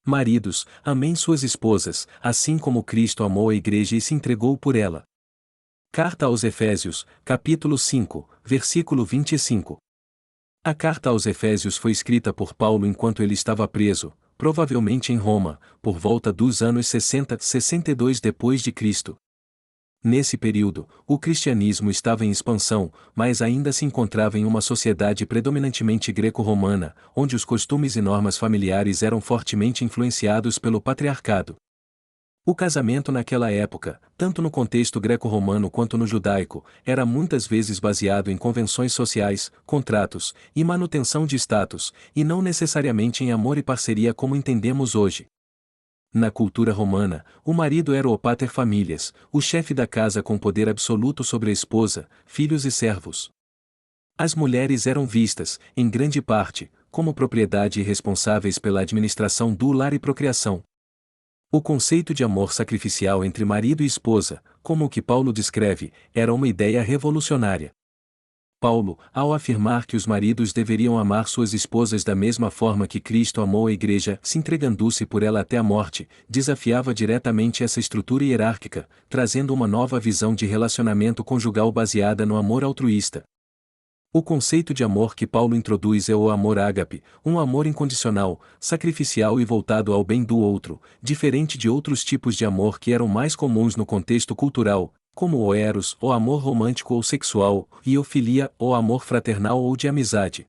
Maridos, amem suas esposas, assim como Cristo amou a igreja e se entregou por ela. Carta aos Efésios, capítulo 5, versículo 25. A carta aos Efésios foi escrita por Paulo enquanto ele estava preso, provavelmente em Roma, por volta dos anos 60-62 depois de Cristo. Nesse período, o cristianismo estava em expansão, mas ainda se encontrava em uma sociedade predominantemente greco-romana, onde os costumes e normas familiares eram fortemente influenciados pelo patriarcado. O casamento naquela época, tanto no contexto greco-romano quanto no judaico, era muitas vezes baseado em convenções sociais, contratos e manutenção de status, e não necessariamente em amor e parceria como entendemos hoje. Na cultura romana, o marido era o pater familias, o chefe da casa com poder absoluto sobre a esposa, filhos e servos. As mulheres eram vistas, em grande parte, como propriedade e responsáveis pela administração do lar e procriação. O conceito de amor sacrificial entre marido e esposa, como o que Paulo descreve, era uma ideia revolucionária. Paulo, ao afirmar que os maridos deveriam amar suas esposas da mesma forma que Cristo amou a igreja, se entregando-se por ela até a morte, desafiava diretamente essa estrutura hierárquica, trazendo uma nova visão de relacionamento conjugal baseada no amor altruísta. O conceito de amor que Paulo introduz é o amor ágape, um amor incondicional, sacrificial e voltado ao bem do outro, diferente de outros tipos de amor que eram mais comuns no contexto cultural, como o eros, o amor romântico ou sexual, e o filia, o amor fraternal ou de amizade.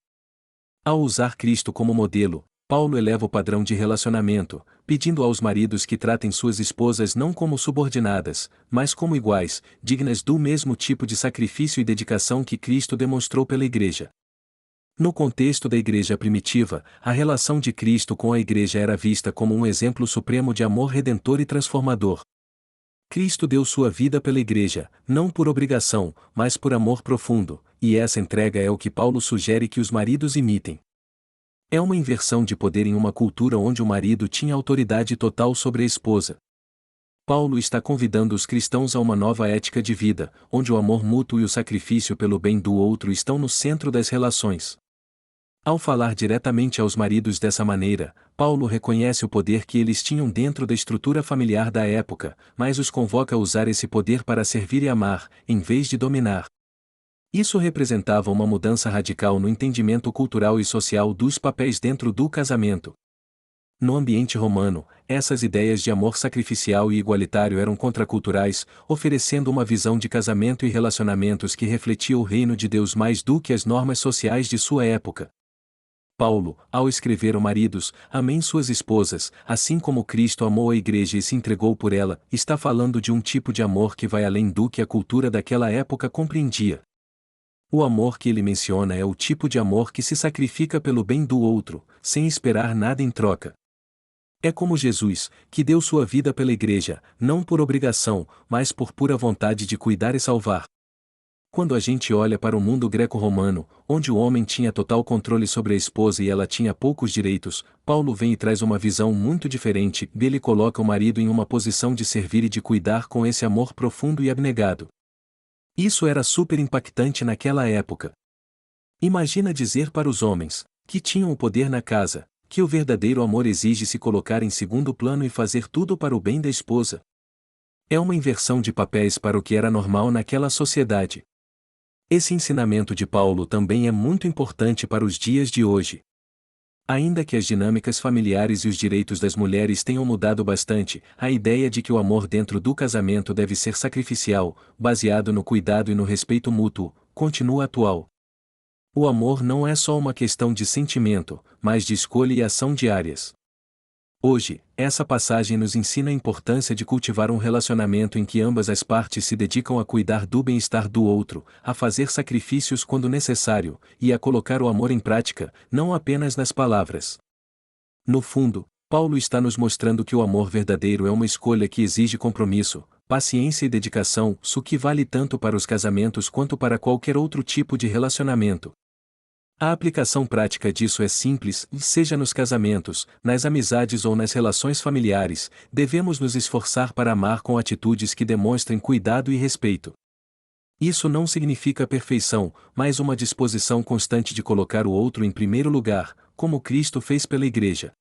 Ao usar Cristo como modelo, Paulo eleva o padrão de relacionamento, pedindo aos maridos que tratem suas esposas não como subordinadas, mas como iguais, dignas do mesmo tipo de sacrifício e dedicação que Cristo demonstrou pela igreja. No contexto da igreja primitiva, a relação de Cristo com a igreja era vista como um exemplo supremo de amor redentor e transformador. Cristo deu sua vida pela igreja, não por obrigação, mas por amor profundo, e essa entrega é o que Paulo sugere que os maridos imitem. É uma inversão de poder em uma cultura onde o marido tinha autoridade total sobre a esposa. Paulo está convidando os cristãos a uma nova ética de vida, onde o amor mútuo e o sacrifício pelo bem do outro estão no centro das relações. Ao falar diretamente aos maridos dessa maneira, Paulo reconhece o poder que eles tinham dentro da estrutura familiar da época, mas os convoca a usar esse poder para servir e amar, em vez de dominar. Isso representava uma mudança radical no entendimento cultural e social dos papéis dentro do casamento. No ambiente romano, essas ideias de amor sacrificial e igualitário eram contraculturais, oferecendo uma visão de casamento e relacionamentos que refletia o reino de Deus mais do que as normas sociais de sua época. Paulo, ao escrever ao maridos, amem suas esposas, assim como Cristo amou a igreja e se entregou por ela, está falando de um tipo de amor que vai além do que a cultura daquela época compreendia. O amor que ele menciona é o tipo de amor que se sacrifica pelo bem do outro, sem esperar nada em troca. É como Jesus, que deu sua vida pela igreja, não por obrigação, mas por pura vontade de cuidar e salvar. Quando a gente olha para o mundo greco-romano, onde o homem tinha total controle sobre a esposa e ela tinha poucos direitos, Paulo vem e traz uma visão muito diferente, ele coloca o marido em uma posição de servir e de cuidar com esse amor profundo e abnegado. Isso era super impactante naquela época. Imagina dizer para os homens, que tinham o poder na casa, que o verdadeiro amor exige se colocar em segundo plano e fazer tudo para o bem da esposa. É uma inversão de papéis para o que era normal naquela sociedade. Esse ensinamento de Paulo também é muito importante para os dias de hoje. Ainda que as dinâmicas familiares e os direitos das mulheres tenham mudado bastante, a ideia de que o amor dentro do casamento deve ser sacrificial, baseado no cuidado e no respeito mútuo, continua atual. O amor não é só uma questão de sentimento, mas de escolha e ação diárias. Hoje, essa passagem nos ensina a importância de cultivar um relacionamento em que ambas as partes se dedicam a cuidar do bem-estar do outro, a fazer sacrifícios quando necessário, e a colocar o amor em prática, não apenas nas palavras. No fundo, Paulo está nos mostrando que o amor verdadeiro é uma escolha que exige compromisso, paciência e dedicação, o que vale tanto para os casamentos quanto para qualquer outro tipo de relacionamento. A aplicação prática disso é simples, seja nos casamentos, nas amizades ou nas relações familiares, devemos nos esforçar para amar com atitudes que demonstrem cuidado e respeito. Isso não significa perfeição, mas uma disposição constante de colocar o outro em primeiro lugar, como Cristo fez pela igreja.